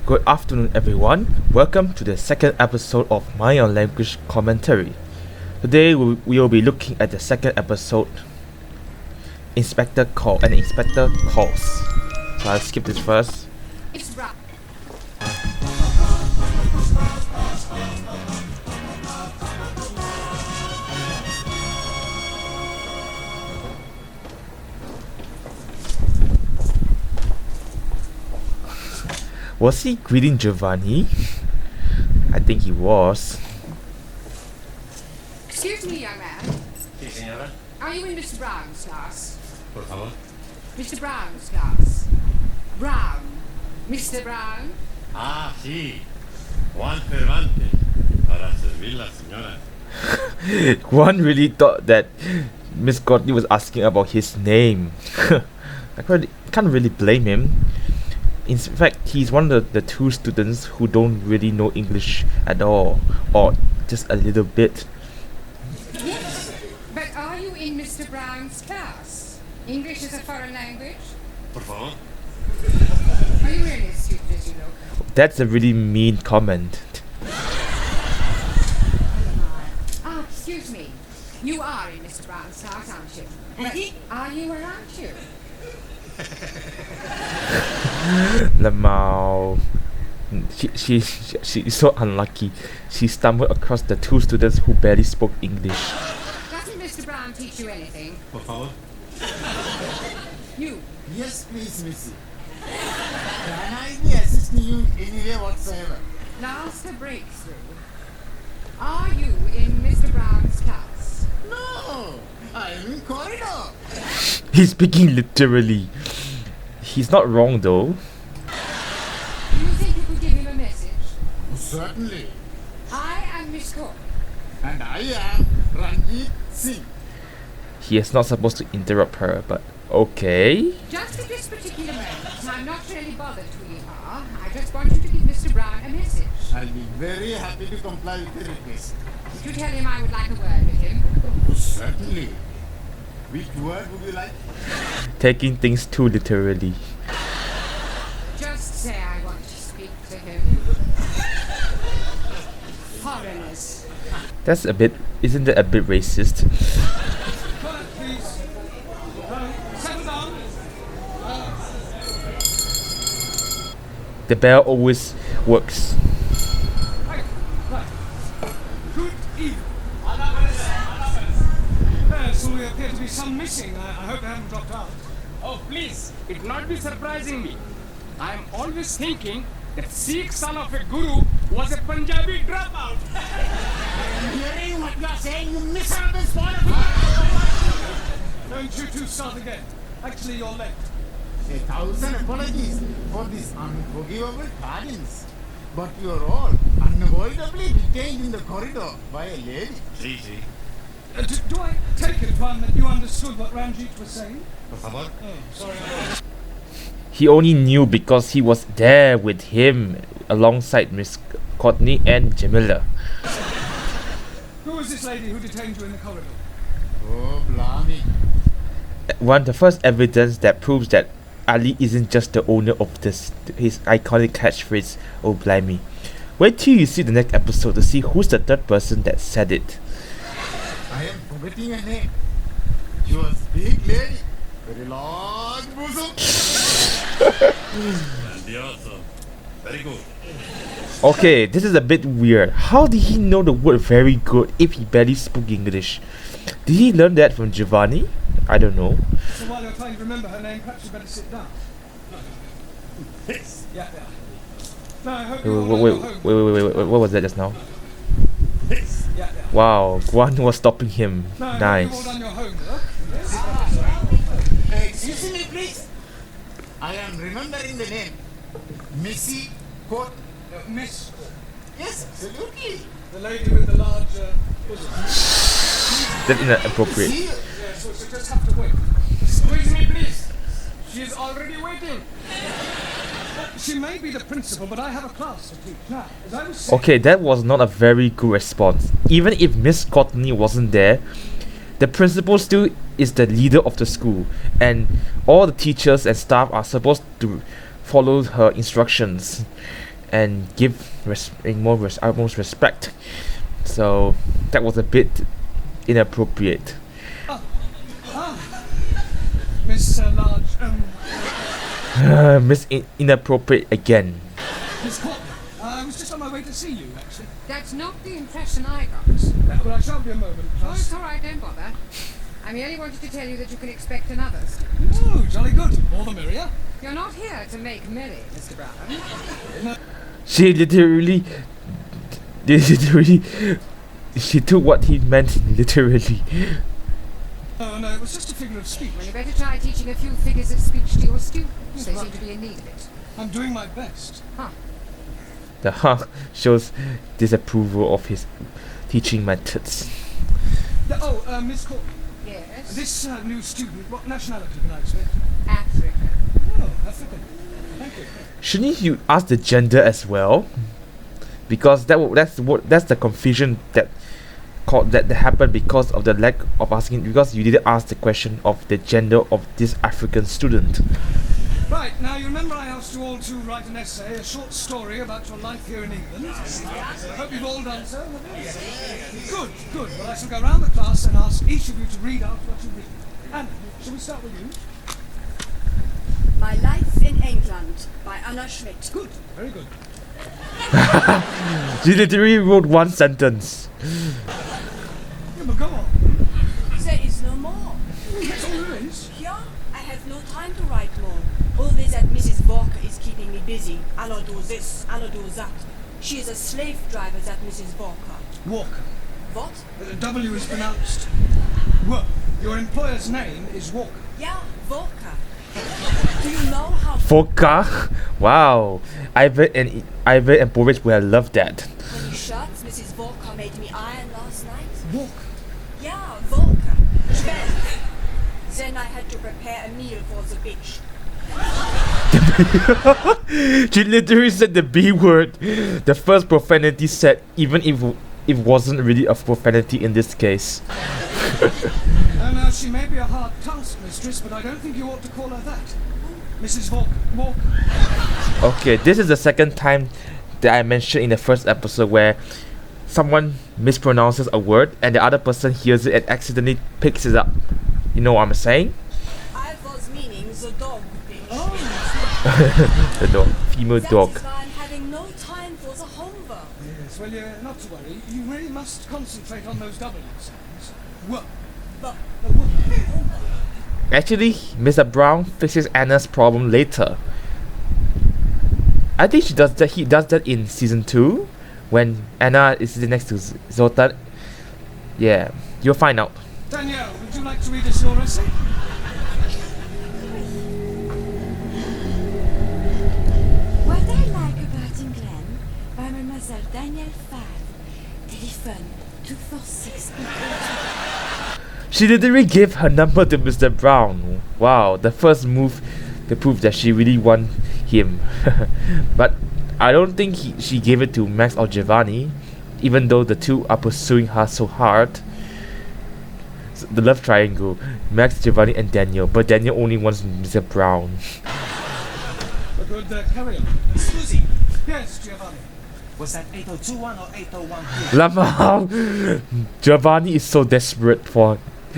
Good afternoon, everyone. Welcome to the second episode of My Own Language Commentary. Today we will be looking at the second episode, Inspector Calls. So I'll skip this first. It's right. Was he greeting Giovanni? I think he was. Excuse me, young man. Sí, señora. Are you in Mr. Brown's class? Por favor. Mr. Brown's class. Brown. Mr. Brown? Ah, sí. Juan Cervantes. Para servir la señora. One really thought that Miss Courtney was asking about his name. Can't really blame him. In fact, he's one of the two students who don't really know English at all, or just a little bit. Yes. But are you in Mr. Brown's class? English is a foreign language? Por favor. Are you really as stupid as you look? That's a really mean comment. Ah, excuse me. You are in Mr. Brown's class, aren't you? But are you or aren't you? Lamau. She is so unlucky. She stumbled across the two students who barely spoke English. Doesn't Mr. Brown teach you anything? Por favor. You. Yes, please, Missy. Can I be assisting you any way whatsoever? Last a breakthrough. Are you in Mr. Brown's class? No, I'm in corridor. He's speaking literally. He's not wrong though. Do you think you could give him a message? Certainly. I am Miss Courtney. And I am Ranjit Singh. He is not supposed to interrupt her, but okay. Just at this particular moment, I'm not really bothered who you are. I just want you to give Mr. Brown a message. I'll be very happy to comply with the request. Would you tell him I would like a word with him? Certainly. Which word would you like? Taking things too literally. Just say I want to speak to him. Foreigners. That's a bit, isn't that a bit racist? Quiet, please. Settle down. The bell always works. Right. Good evening. So we appear to be some missing. I hope they haven't dropped out. Oh, please, it not be surprising me. I am always thinking that Sikh son of a guru was a Punjabi dropout. I'm hearing what you are saying, you miserable spoiler of life. Don't you two start again. Actually, you're late. 1,000 apologies for these unforgivable pardons. But you are all unavoidably detained in the corridor by a lady. Sí, sí. Do I take it, Juan, that you understood what Ranjit was saying? Por favor. Oh, sorry. He only knew because he was there with him alongside Miss Courtney and Jamila. Who was this lady who detained you in the corridor? Oh, blimey. The first evidence that proves that Ali isn't just the owner of his iconic catchphrase, "Oh blimey." Wait till you see the next episode to see who's the third person that said it. I am forgetting her name. She was big lady. Very large bosom. Grandioso. Very good. Okay, this is a bit weird. How did he know the word very good if he barely spoke English? Did he learn that from Giovanni? I don't know. So while you're trying to remember her name, perhaps you better sit down. Yes. Yeah. No, I hope Wait, you all wait, know wait, your wait, homework. what was that just now? Yes. Yeah. Wow, Guan was stopping him. No, I hope you've all Nice. done your homework. Excuse me, please. I am remembering the name. Missy Court. Miss, Yes, absolutely. the lady with the large bosom. That's inappropriate. See, Yeah, so just have to wait. Squeeze me, please. She is already waiting. She may be the principal, but I have a class to teach. Now, as I was saying, Okay, that was not a very good response. Even if Miss Courtney wasn't there, the principal still is the leader of the school, and all the teachers and staff are supposed to follow her instructions. and give utmost respect. So that was a bit inappropriate. Miss Large, Miss Inappropriate again. Miss Courtney, I was just on my way to see you, actually. That's not the impression I got. But I shan't be a moment, Oh, class. it's all right, don't bother. I merely wanted to tell you that you can expect another. Oh, jolly good. More the merrier. You're not here to make merry, Mr. Brown. She literally, she took what he meant literally. Oh, no, it was just a figure of speech. Well, you better try teaching a few figures of speech to your students. They seem to be in need of it. I'm doing my best. The shows disapproval of his teaching methods. Miss Courtney, Yes? this new student, what nationality can I expect? Africa. Oh, African. Thank you. Shouldn't you ask the gender as well? Because that's the confusion that happened because of the lack of asking, because you didn't ask the question of the gender of this African student. Right, now you remember I asked you all to write an essay, a short story about your life here in England. I hope you've all done so. Good. Well, I shall go round the class and ask each of you to read out what you've written. Anna, shall we start with you? My Life in England by Anna Schmidt. Good, very good. She literally wrote one sentence. Yeah, but go on. There is no more. That's all there is. Here, I have no time to write more. Always that Mrs. Walker is keeping me busy. I'll do this, I'll do that. She is a slave driver, that Mrs. Walker. Walker. What? The W is pronounced W. Your employer's name is Walker. Yeah, Walker. Do you know how Vodka? Wow. Ivan and Boris would have loved that. many shirts Mrs. Walker made me iron last night? Walker. Yeah, Walker. 12. Then I had to prepare a meal for the bitch. She literally said the B word. The first profanity said, even if it wasn't really a profanity in this case. Now, she may be a hard taskmistress, but I don't think you ought to call her that. Mrs. Walker. Okay, this is the second time that I mentioned in the first episode where someone mispronounces a word and the other person hears it and accidentally picks it up. You know what I'm saying? I was meaning the dog bitch. The dog. Female dog. That is why I'm having no time for the homework. Yes, well, not to worry. You really must concentrate on those W sounds. W. But Actually, Mr. Brown fixes Anna's problem later. I think he does that in season 2 when Anna is sitting next to Zoltan. Yeah, you'll find out. Danielle, would you like to read us your essay? What I like about England by Mademoiselle Danielle 5. Telephone 246. She literally gave her number to Mr. Brown. Wow, the first move to prove that she really wants him. But I don't think she gave it to Max or Giovanni, even though the two are pursuing her so hard. So the love triangle, Max, Giovanni and Daniel, but Daniel only wants Mr. Brown. Good, carry on. Susie, Yes, Giovanni. was that 8021 or 8012? Lamau, Giovanni is so desperate for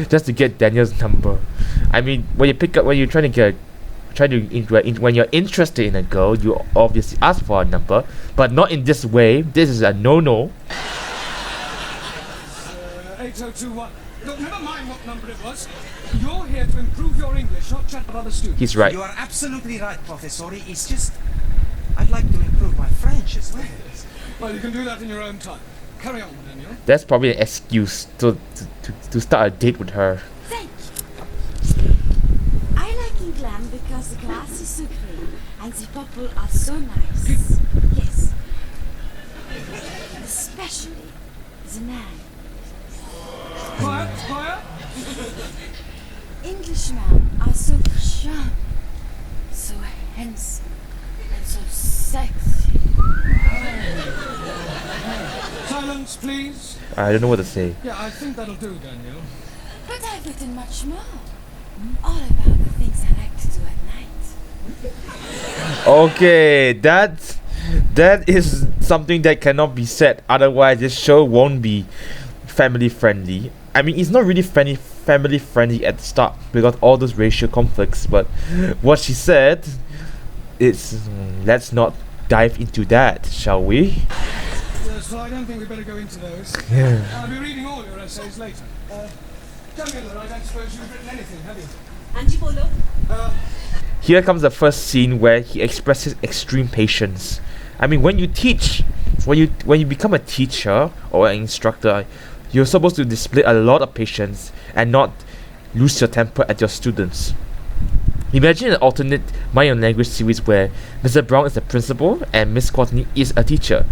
just to get Daniel's number. I mean, when you're interested in a girl, you obviously ask for a number, but not in this way. This is a no-no. 8021. Look, never mind what number it was. You're here to improve your English, not chat about other students. He's right. You are absolutely right, Professor. It's just, I'd like to improve my French as well. Well, you can do that in your own time. Carry on, Daniel. That's probably an excuse to start a date with her. Thank you. I like England because the grass is so green and the people are so nice. Yes. Especially the man. Quiet. Englishmen are so charming, so handsome, and so sexy. Silence, please. I don't know what to say. Yeah, I think that'll do, Daniel. But I've written much more. All about the things I like to do at night. Okay, that's That is something that cannot be said. Otherwise, this show won't be family friendly. I mean, it's not really family friendly at the start because all those racial conflicts. But what she said, it's let's not dive into that, shall we? Yes, well, I don't think we better go into those. I'll be reading all your essays later. Jamila, I don't suppose you've written anything, have you? Angie Polo. Here comes the first scene where he expresses extreme patience. I mean, when you teach, when you become a teacher or an instructor, you're supposed to display a lot of patience and not lose your temper at your students. Imagine an alternate minor language series where Mr. Brown is the principal and Miss Courtney is a teacher.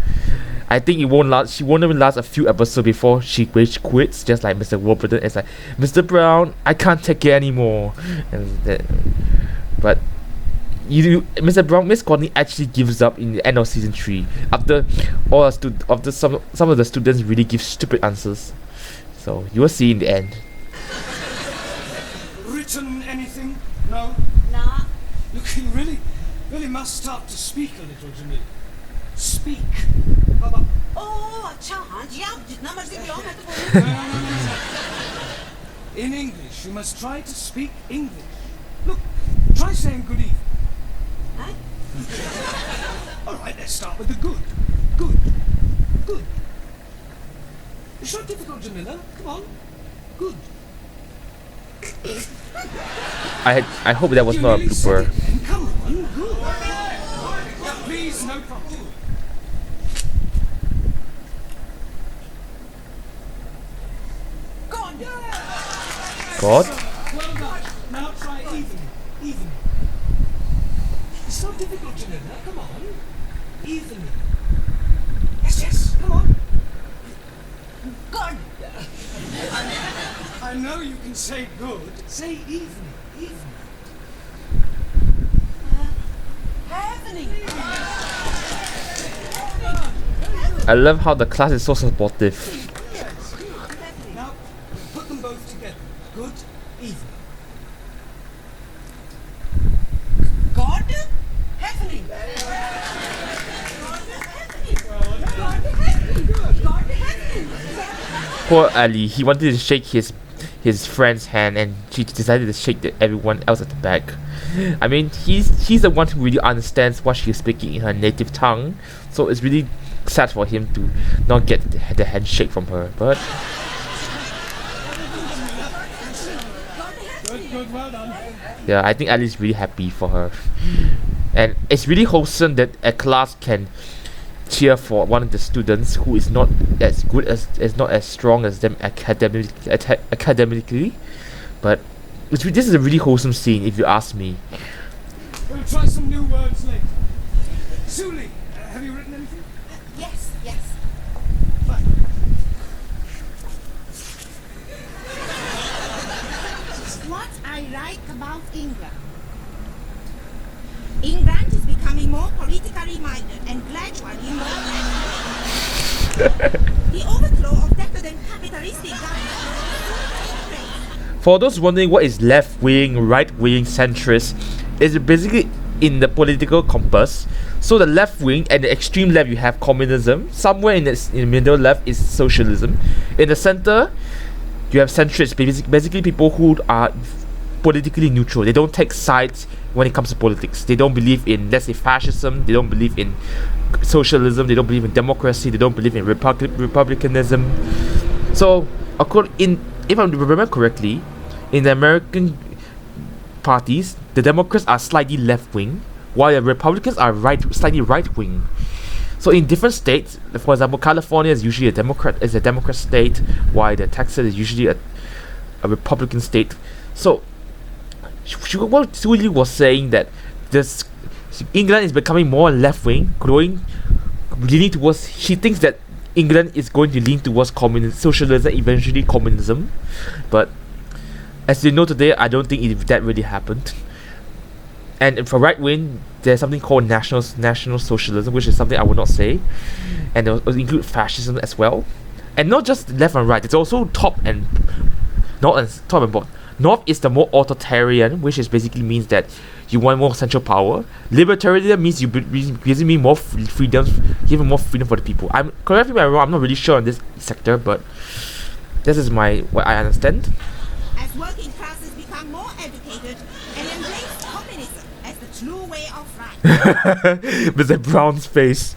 I think it won't last. She won't even last a few episodes before she rage quits, just like Mr. Warburton. It's like, Mr. Brown, I can't take it anymore. But Mr. Brown, Miss Courtney actually gives up in the end of season 3 after some of the students really give stupid answers. So you will see in the end. Written anything? No? Nah. Look, you really must start to speak a little, Jamila. Speak. Baba. Oh, chance. Yeah, not much long at the In English, you must try to speak English. Look, try saying good evening. Huh? All right, let's start with the good. Good. Good. It's not difficult, Jamila. Come on. Good. I hope that was You not a nearly said blooper. it then. Come on. Good. Yeah, please, no problem. God. God? Well done. Now try even. Even. It's not difficult, Jamila. Come on. Even. Yes, yes. Come on. God. I know you can say good. Say even. Even. Happening. I love how the class is so supportive. Now, put them both together. Good, even. God. Happening. God happening. Poor Ali, he wanted to shake his friend's hand and she decided to shake everyone else at the back. I mean, he's the one who really understands what she's speaking in her native tongue, so it's really sad for him to not get the handshake from her. But Good, well done. yeah, I think Ali's really happy for her, and it's really wholesome that a class can cheer for one of the students who is not as good as not as strong as them academically, but this is a really wholesome scene if you ask me. We'll try some new words later. Suli, have you written anything? Yes, yes. Fine. What I write about England. England is becoming more politically minded and gradually more the overthrow of decadent capitalistic government. For those wondering what is left wing, right wing, centrist, is basically in the political compass. So the left wing and the extreme left you have communism. Somewhere in the middle left is socialism. In the center, you have centrists, basically people who are politically neutral. They don't take sides when it comes to politics. They don't believe in, let's say, fascism. They don't believe in socialism. They don't believe in democracy. They don't believe in republicanism. So, if I remember correctly, in the American parties, the Democrats are slightly left wing, while the Republicans are slightly right wing. So in different states, for example, California is usually a Democrat state, while the Texas is usually a Republican state. So what Suli was saying that this England is becoming more left wing, leaning towards. She thinks that England is going to lean towards socialism, eventually communism. But as you know today, I don't think that really happened. And for right wing, there's something called national socialism, which is something I will not say, and it will include fascism as well, and not just left and right. It's also top and bottom. North is the more authoritarian, which is basically means that you want more central power. Libertarianism means you giving me more freedom, giving more freedom for the people. Correct me if I'm wrong. I'm not really sure on this sector, but this is what I understand. As working classes become more educated and embrace communism as the true way of life. Mr. Brown's face.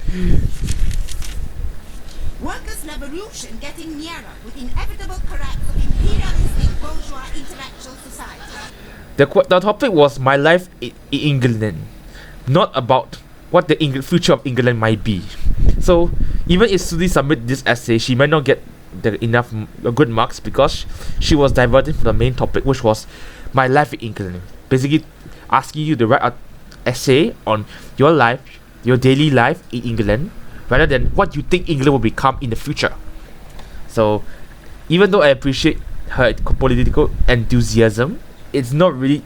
Workers' revolution getting nearer with inevitable collapse of imperialistic bourgeois intellectual society. The topic was my life in England, not about what the future of England might be. So even if Suli submit this essay, she might not get enough good marks because she was diverting from the main topic, which was my life in England. Basically, asking you to write an essay on your life, your daily life in England, rather than what you think England will become in the future. So, even though I appreciate her political enthusiasm, it's not really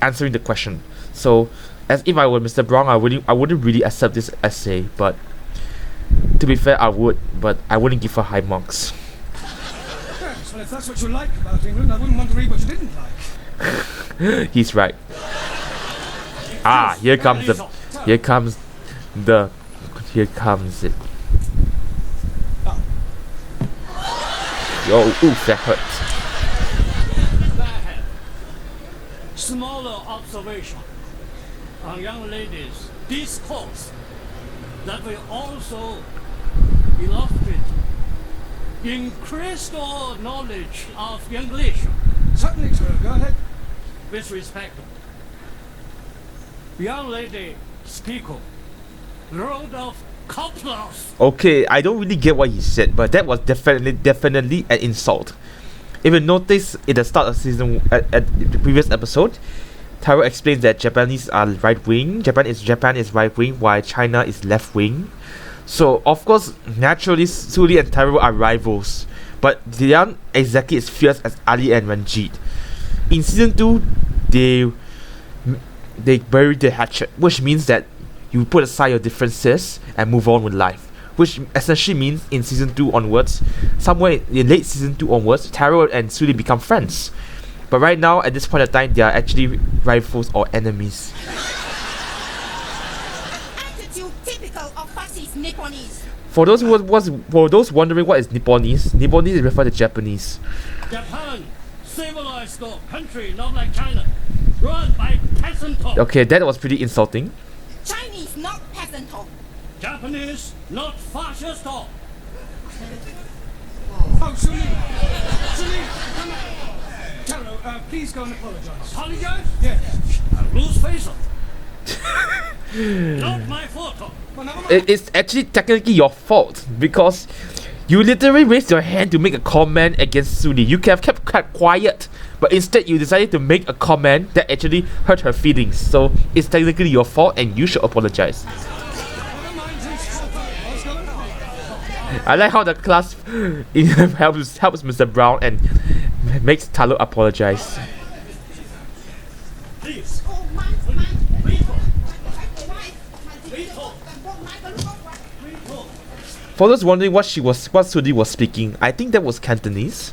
answering the question. So, as if I were Mr. Brown, I wouldn't really accept this essay. But to be fair, I would, but I wouldn't give her high marks. Yes, well, if that's what you like about England, I wouldn't want to read what you didn't like. He's right. Here comes it. Yo, oof, that hurt. Smaller observation on young ladies' discourse that will also illustrate increased knowledge of English. Certainly, sir. Go ahead. With respect, young lady speaker wrote of couplers. Okay, I don't really get what he said, but that was definitely an insult. If you notice in the start of season at the previous episode, Taro explains that Japanese are right wing, Japan is right wing, while China is left wing. So of course, naturally, Suli and Taro are rivals, but they aren't exactly as fierce as Ali and Ranjit. In season 2, they buried the hatchet, which means that you put aside your differences and move on with life. Which essentially means in season 2 onwards, somewhere in late season 2 onwards, Taro and Suli become friends. But right now, at this point in time, they are actually rivals or enemies. Attitude typical of fascist Nipponese. For those wondering what is Nipponese, Nipponese refer to Japanese. Japan, civilized country, not like China, run by peasant. Okay, that was pretty insulting. Chinese, not peasant. Japanese, not fascist. Oh, Suli, come on. Taro, please go and apologize. Apologize? Yes. I lose face. Not my fault. Well, never mind. It's actually technically your fault because you literally raised your hand to make a comment against Suli. You could have kept quiet, but instead you decided to make a comment that actually hurt her feelings. So it's technically your fault and you should apologize. I like how the class helps Mr. Brown and makes Taro apologize. Please. For those wondering what Suli was speaking, I think that was Cantonese,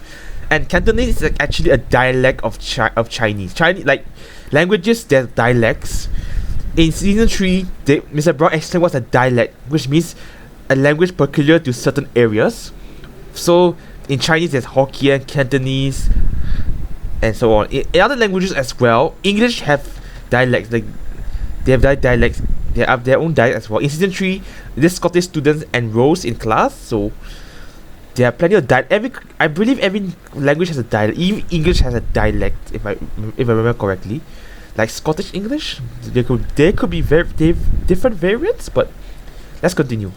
and Cantonese is actually a dialect of Chinese. Like languages, they're dialects. In season 3, Mr. Brown explained what's a dialect, which means a language peculiar to certain areas. So in Chinese, there's Hokkien, Cantonese, and so on. In other languages as well, English have dialects. Like they have dialects. They have their own dialect as well. In season 3, this Scottish students enrolls in class, so there are plenty of dialect. I believe every language has a dialect. Even English has a dialect, if I remember correctly. Like Scottish English, there could be very different variants, but let's continue.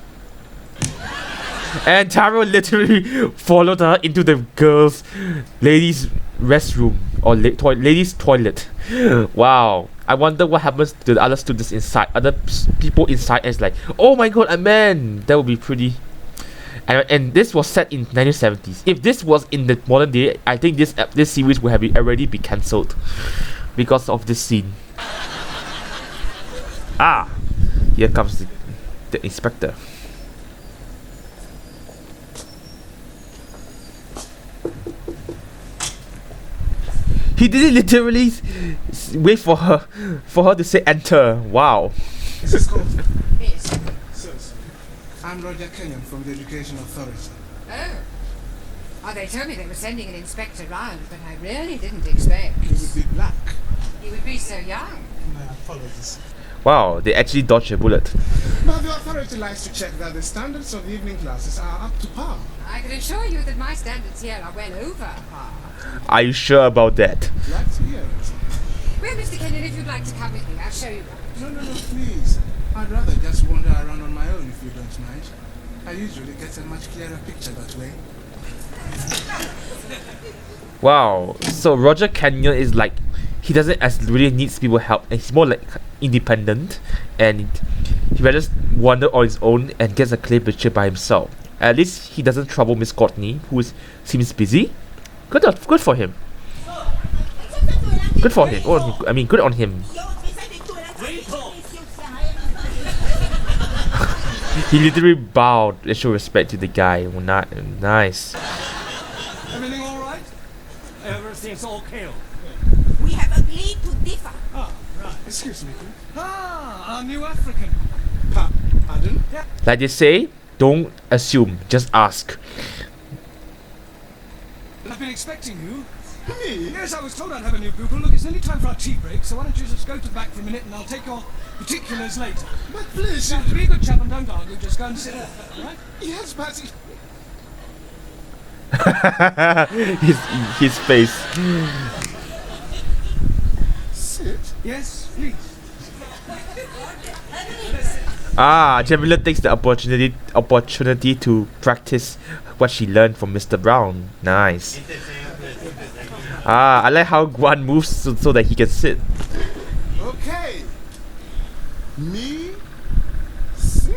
And Taro literally followed her into the ladies' restroom or ladies' toilet. Wow. I wonder what happens to the other students inside. Other people inside is like, oh my god, a man. That would be pretty. And this was set in 1970s. If this was in the modern day, I think this series would have already be cancelled because of this scene. Here comes the inspector. He didn't literally wait for her to say enter. Wow. Mrs. Colton. Yes. So, I'm Roger Kenyon from the Education Authority. Oh. Oh, they told me they were sending an inspector round, but I really didn't expect. He would be black. He would be so young. My apologies. Wow, they actually dodged a bullet. But the authority likes to check that the standards of the evening classes are up to par. I can assure you that my standards here are well over par. Are you sure about that? Glad to hear it. Well, Mr. Kenyon, if you'd like to come with me, I'll show you around. No, please. I'd rather just wander around on my own if you don't mind. I usually get a much clearer picture that way. Wow. So Roger Kenyon is like, he doesn't as really needs people help, and he's more like independent, and he rather just wander on his own and gets a clear picture by himself. At least he doesn't trouble Miss Courtney, who seems busy. Good for him. Good for him. Oh, I mean, good on him. He literally bowed and showed respect to the guy. Oh, nice. Everything all right? Everything's okay. We have agreed to differ. Ah, right. Excuse me. Ah, our new African. Pardon? Yeah. Like they say, don't assume, just ask. I've been expecting you. Me? Yes, I was told I'd have a new pupil. Look, it's nearly time for our tea break, so why don't you just go to the back for a minute and I'll take your particulars later. But please, now, to be a good chap and don't argue, just go and sit there, all right? Yes, but... his face. Sit? Yes, please. Jamila takes the opportunity to practice what she learned from Mr. Brown. Nice. I like how Guan moves so that he can sit. Okay. Me? Sit.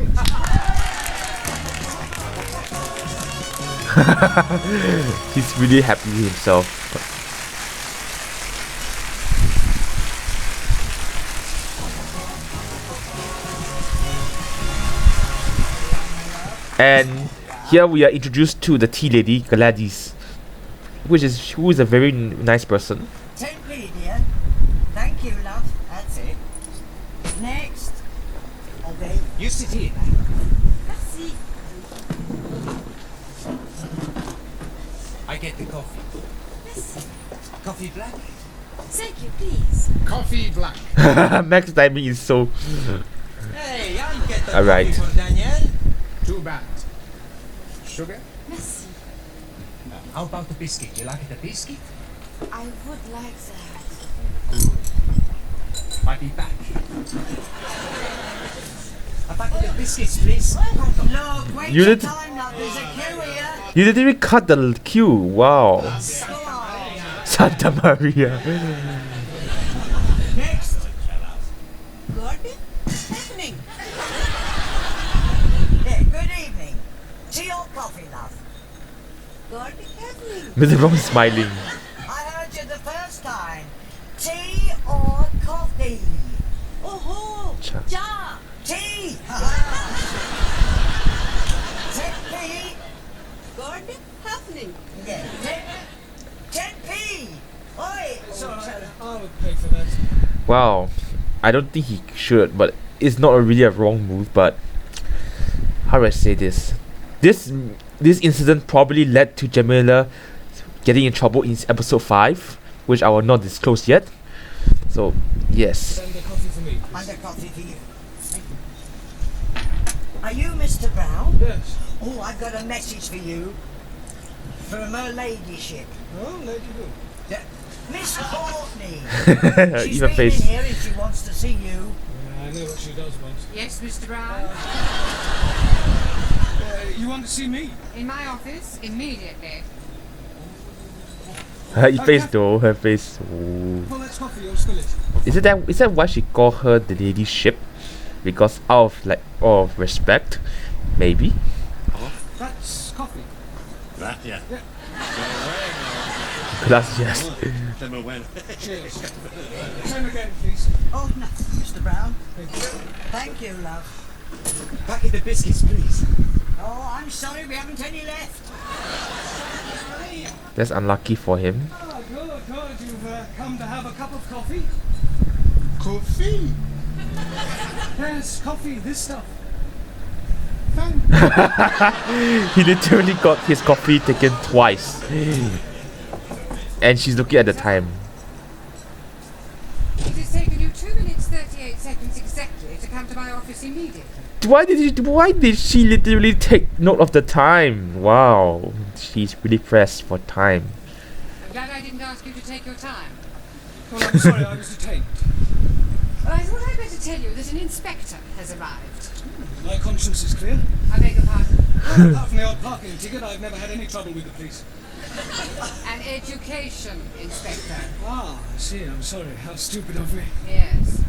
He's really happy with himself. And here we are introduced to the tea lady, Gladys, who is a very nice person. 10p, dear. Thank you, love. That's it. Next. Okay, you sit here. Merci. I get the coffee. Merci. Coffee black? Thank you, please. Coffee black. Max timing is so. Hey, I'll get the Alright. coffee for Danielle. Too bad. Sugar? Merci. How about the biscuit? You like the biscuit? I would like that. I'll be back. A packet of biscuits, please. Look, wait You your did- time, love. There's a queue here. You didn't even cut the queue. Wow. Come on. Santa Maria. Next. Good evening. Yeah, good evening. Tea or coffee, love? Good evening. Mr. Brown is smiling. I heard you the first time. Tea or coffee? Oh, Cha. ja. Tea! 10p? Good evening. Yeah, 10p! Oi! I would pay for that. Wow. I don't think he should, but it's not really a wrong move, but how do I say this? This incident probably led to Jamila getting in trouble in episode 5, which I will not disclose yet. So, yes. Send a coffee for me. And a coffee for you. Are you Mr. Brown? Yes. Oh, I've got a message for you. From her ladyship. Oh, lady who? Miss Courtney. She's Even been face. in here if she wants to see you. Yeah, I know what she does want. Yes, Mr. Brown? You want to see me? In my office, immediately. Her face though, her face. Ooh. Well, that's coffee. You'll spill it. Is that why she called her the ladyship? Because out of respect, maybe. That's coffee. Gracias. Gracias. Se me bueno. Cheers. Same again, please. Oh, no, Mr. Brown. Thank you. Thank you, love. Packet of biscuits, please. Oh, I'm sorry we haven't any left. That's unlucky for him. Ah, good. You've come to have a cup of coffee. Coffee. Yes, coffee, this stuff. He literally got his coffee taken twice. And she's looking at the time. It has taken you 2 minutes 38 seconds exactly to come to my office immediately. Why did she literally take note of the time? Wow. She's really pressed for time. I'm glad I didn't ask you to take your time. Well, I'm sorry, I was detained. Well, I thought I'd better tell you that an inspector has arrived. My conscience is clear. I beg your pardon. Well, apart from the odd parking ticket, I've never had any trouble with the police. An education inspector. Ah, I see. I'm sorry. How stupid of me. Yes.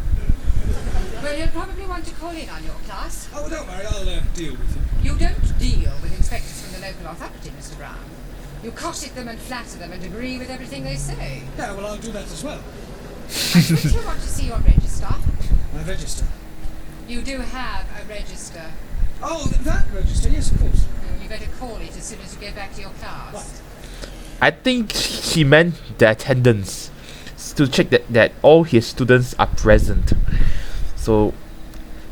Well, you'll probably want to call in on your class. Oh, don't worry. I'll deal with them. You don't deal with inspectors from the local authority, Mr. Brown. You cosset them and flatter them and agree with everything they say. Yeah, well, I'll do that as well. I suppose you want to see your register. My register? You do have a register. Oh, that register? Yes, of course. You better call it as soon as you get back to your class. Right. I think he meant the attendance. To check that all his students are present. So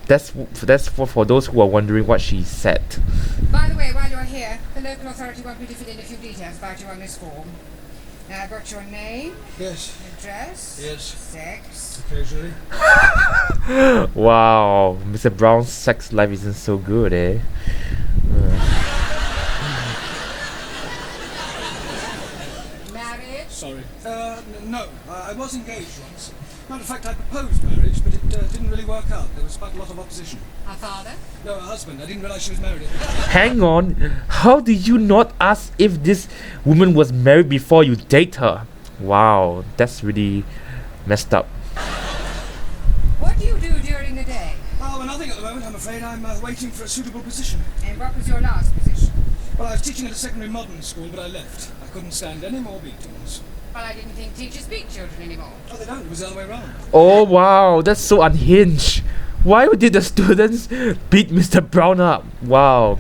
that's for those who are wondering what she said. By the way, while you're here, the local authority want me to fill in a few details about you on this form. Now, I've got your name, Yes. address, Yes. sex. Occasionally. Wow, Mr. Brown's sex life isn't so good, eh? Marriage? Sorry. No. I was engaged once. Matter of fact, I proposed marriage, but it didn't really work out. There was quite a lot of opposition. A father? No, a husband. I didn't realize she was married. Hang on, how did you not ask if this woman was married before you date her? Wow, that's really messed up. What do you do during the day? Oh, nothing at the moment, I'm afraid. I'm waiting for a suitable position. And what was your last position? Well, I was teaching at a secondary modern school, but I left. I couldn't stand any more beatings. Well, I didn't think teachers beat children anymore. Oh, they don't. It was the other way around. Oh wow, that's so unhinged. Why did the students beat Mr. Brown up? Wow,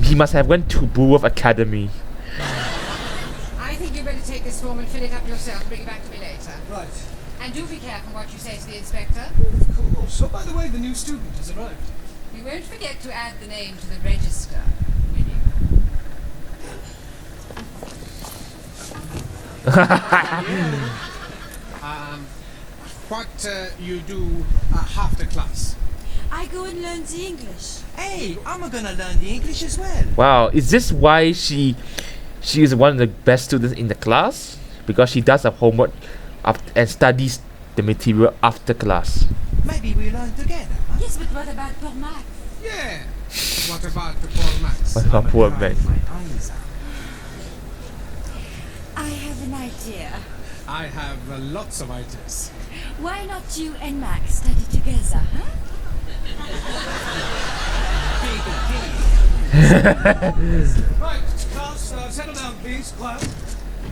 he must have went to Bulworth Academy. I think you better take this form and fill it up yourself and bring it back to me later. Right. And do be careful what you say to the inspector. Of course. Oh, by the way, the new student has arrived. You won't forget to add the name to the register, will you? What you do after class? I go and learn the English. Hey, I'm gonna learn the English as well. Wow, is this why she is one of the best students in the class? Because she does her homework and studies the material after class. Maybe we learn together. Huh? Yes, but what about poor Max? Yeah. What about the poor Max? What about poor Cry Max? my eyes out. I have an idea. I have lots of ideas. Why not you and Max study together, huh? Right, class, settle down, please. Quiet.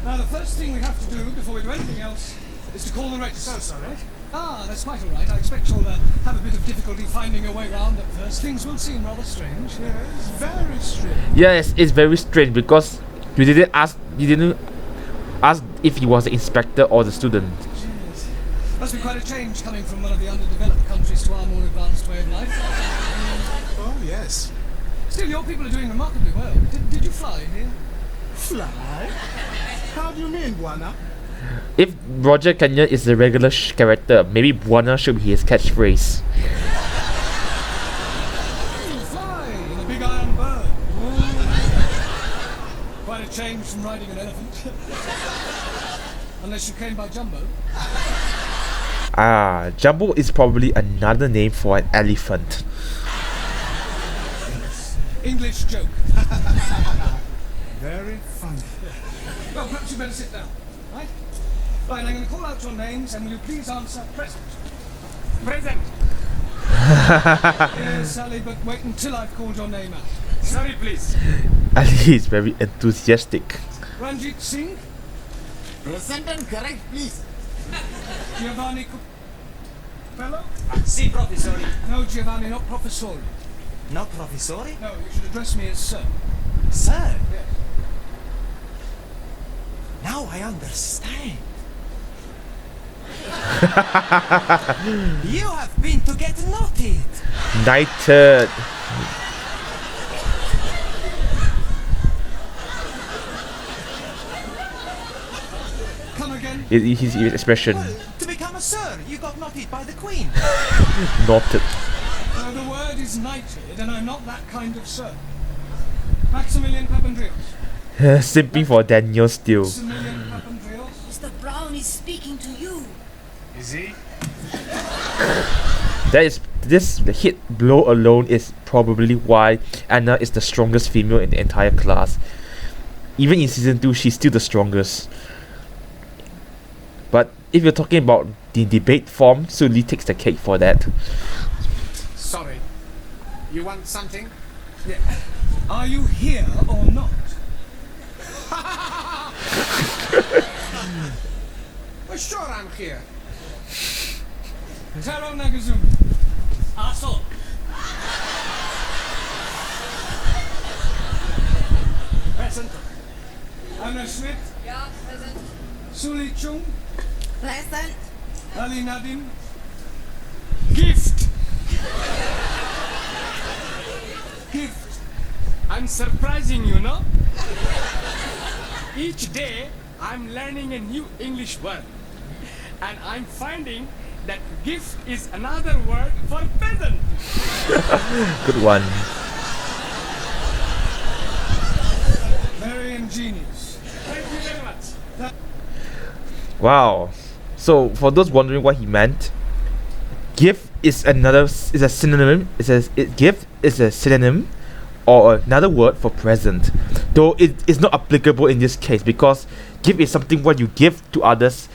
Now, the first thing we have to do before we do anything else is to call the register. So sorry. Ah, that's quite all right. I expect you'll have a bit of difficulty finding your way round at first. Things will seem rather strange. Yes, very strange. Yes, it's very strange because you didn't ask if he was the inspector or the student. Yes. Must be quite a change coming from one of the underdeveloped countries to our more advanced way of life. Oh, yes. Still, your people are doing remarkably well. Did you fly here? Fly? How do you mean, Buana? If Roger Kenyon is the regular character, maybe Buona should be his catchphrase. Fly in a big iron bird. Quite a change from riding an elephant. Unless you came by Jumbo. Ah, Jumbo is probably another name for an elephant. English joke. Very funny. Well, perhaps you better sit down. Right? Right, I'm going to call out your names and will you please answer present? Present. Yes, Sally, but wait until I've called your name out. Sorry, please. Ali is very enthusiastic. Ranjit Singh, Present and correct, please. Giovanni Fellow? Si, professore. No, Giovanni, not Professore. No, professore? No, you should address me as Sir. Sir? Yes. Now I understand. You have been to get knotted. Knighted. Come again? His expression. To become a sir, you got knotted by the queen. Knotted. The word is knighted, and I'm not that kind of sir. Maximilian Papandreou. Simping for Daniel still. Maximilian Papandreou. Mr. Brown is speaking to you. Is he? The hit blow alone is probably why Anna is the strongest female in the entire class. Even in season 2, she's still the strongest. But if you're talking about the debate form, Sully takes the cake for that. Sorry. You want something? Yeah. Are you here or not? Well, sure I'm here. Taro Nagazumi. Aso. Present. Anna Schmidt. Yeah, present. Suli Chung. Present. Ali Nadim. Gift. Gift. I'm surprising you, no? Each day, I'm learning a new English word. And I'm finding that gift is another word for peasant. Good one. Very ingenious. Thank you very much. Wow. So for those wondering what he meant, gift is a synonym. Gift is a synonym or another word for present. Though it is not applicable in this case because gift is something what you give to others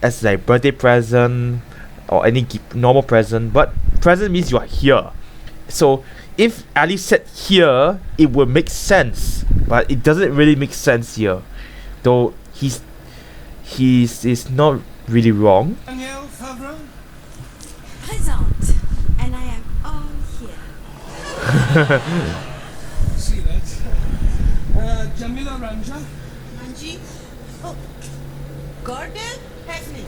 as like birthday present or any normal present, but present means you are here. So if Ali said here, it would make sense, but it doesn't really make sense here. Though he's is not really wrong. Danielle Favre. Present. And I am all here. See that. Jamila Ranja. Anji. Oh. Gordon? That's me.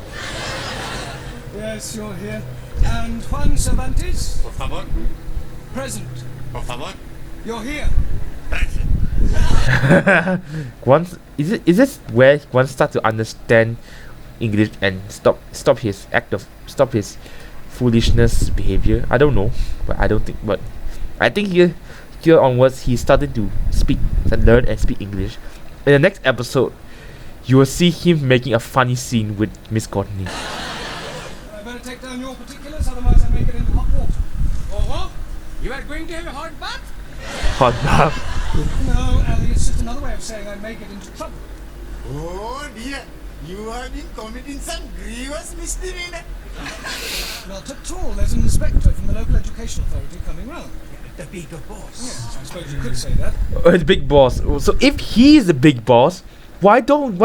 Yes, you're here. And Juan Cervantes. Por favor. Present. Por favor. You're here. Once is this where one start to understand English and stop his foolishness behavior? I don't know, but I think here onwards he's starting to speak and learn and speak English. In the next episode, you will see him making a funny scene with Miss Courtney. I better take down your particulars, otherwise I may get into hot water. Oh, you are going to have a hot bath? Hot bath. No, Ali, it's just another way of saying I may get into trouble. Oh dear, you have been committing some grievous misdemeanor. Not at all. There's an inspector from the local education authority coming round. The bigger boss. Yes, I suppose you could say that. The big boss. So if he is the big boss, why don't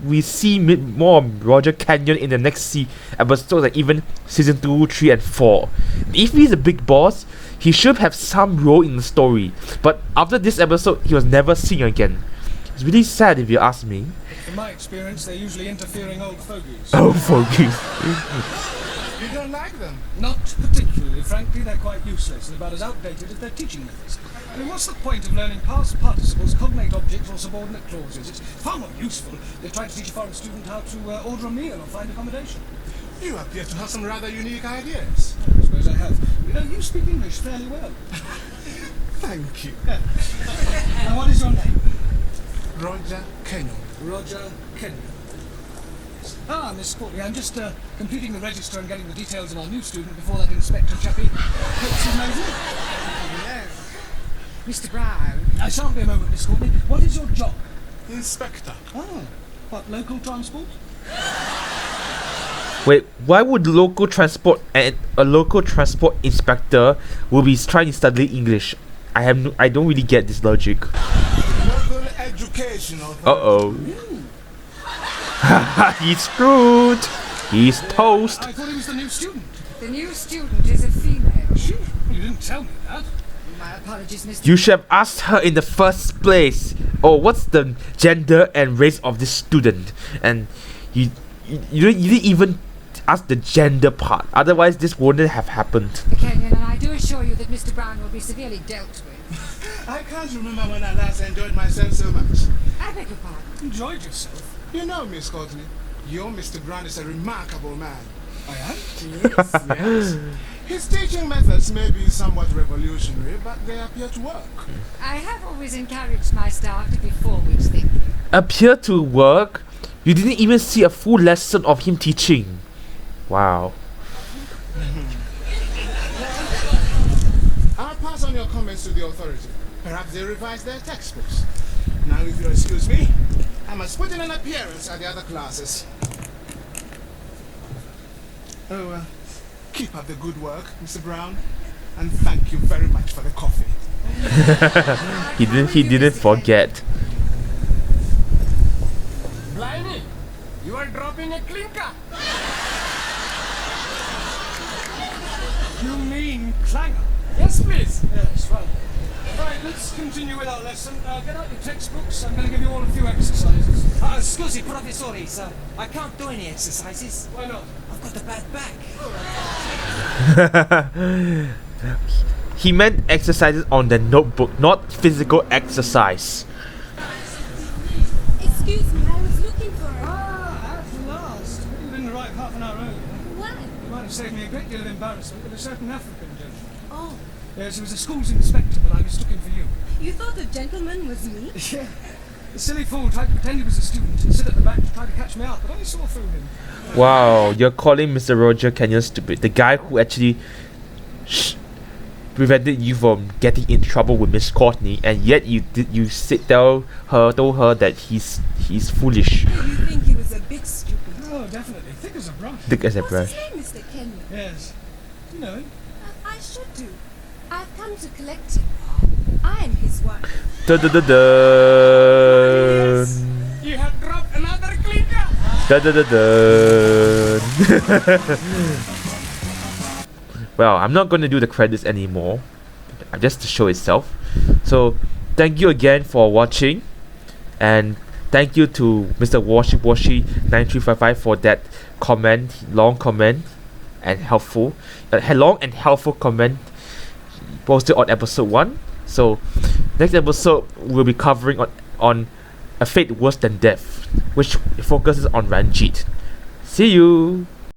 we see more of Roger Canyon in the next episodes, like even season 2, 3, and 4? If he's a big boss, he should have some role in the story. But after this episode, he was never seen again. It's really sad if you ask me. In my experience, they're usually interfering old fogies. Oh, fogies. You don't like them? Not particularly. Frankly, they're quite useless and about as outdated as their teaching methods. I mean, what's the point of learning past participles, cognate objects, or subordinate clauses? It's far more useful if trying to teach a foreign student how to order a meal or find accommodation. You appear to have some rather unique ideas. I suppose I have. You speak English fairly well. Thank you. Now, what is your name? Roger Kenyon. Roger Kenyon. Ah, Miss Courtney, I'm just completing the register and getting the details of our new student before that inspector chappie pokes his nose in. Yes. Mr. Brown. I shan't be a moment, Miss Courtney. What is your job? Inspector. Oh, what, local transport? Wait, why would local transport and a local transport inspector will be trying to study English? I don't really get this logic. Local education authority. He's screwed. He's toast. I thought he was the new student. The new student is a female. Phew, you didn't tell me that. My apologies, Mr. You should have asked her in the first place. Oh, what's the gender and race of this student? And you didn't even ask the gender part. Otherwise, this wouldn't have happened. Kenyon, and I do assure you that Mr. Brown will be severely dealt with. I can't remember when I last enjoyed myself so much. I beg your pardon. Enjoyed yourself? You know, Miss Courtney, your Mr. Brown is a remarkable man. I am? Yes, yes. His teaching methods may be somewhat revolutionary, but they appear to work. I have always encouraged my staff to be forward thinking. Appear to work? You didn't even see a full lesson of him teaching. Wow. I'll pass on your comments to the authority. Perhaps they revise their textbooks. Now, if you'll excuse me, I must put in an appearance at the other classes. Oh, keep up the good work, Mr. Brown, and thank you very much for the coffee. He didn't forget. Blimey, you are dropping a clinker. You mean clanger? Yes, please. Yes, well. Right, let's continue with our lesson. Get out your textbooks. I'm going to give you all a few exercises. Scusi, professore, sir. I can't do any exercises. Why not? I've got a bad back. He meant exercises on the notebook, not physical exercise. Excuse me, I was looking for her. Ah, at last. You didn't arrive half an hour earlier. Why? You might have saved me a great deal of embarrassment with a certain African gentleman. Oh, Yes, he was a school's inspector, but I was looking for you. you thought the gentleman was me? Yeah. The silly fool tried to pretend he was a student and sit at the back to try to catch me out, but I saw through him. Wow, you're calling Mr. Roger Kenyon stupid. The guy who actually prevented you from getting in trouble with Miss Courtney, and yet you told her that he's foolish. You think he was a bit stupid? Oh, definitely. Thick as a brush. Thick as a What's brush. his name, Mr. Kenyon? Yes. You know him. I should do. I've come to collect him. I am his wife. Dun, dun, dun, dun. You have dropped another clinker. Dun, dun, dun, dun. Well, I'm not going to do the credits anymore, just the show itself. So, thank you again for watching, and thank you to Mr. Washi9355 for that long comment, and helpful, long and helpful comment posted on episode 1. So, next episode we'll be covering on A Fate Worse Than Death, which focuses on Ranjit. See you!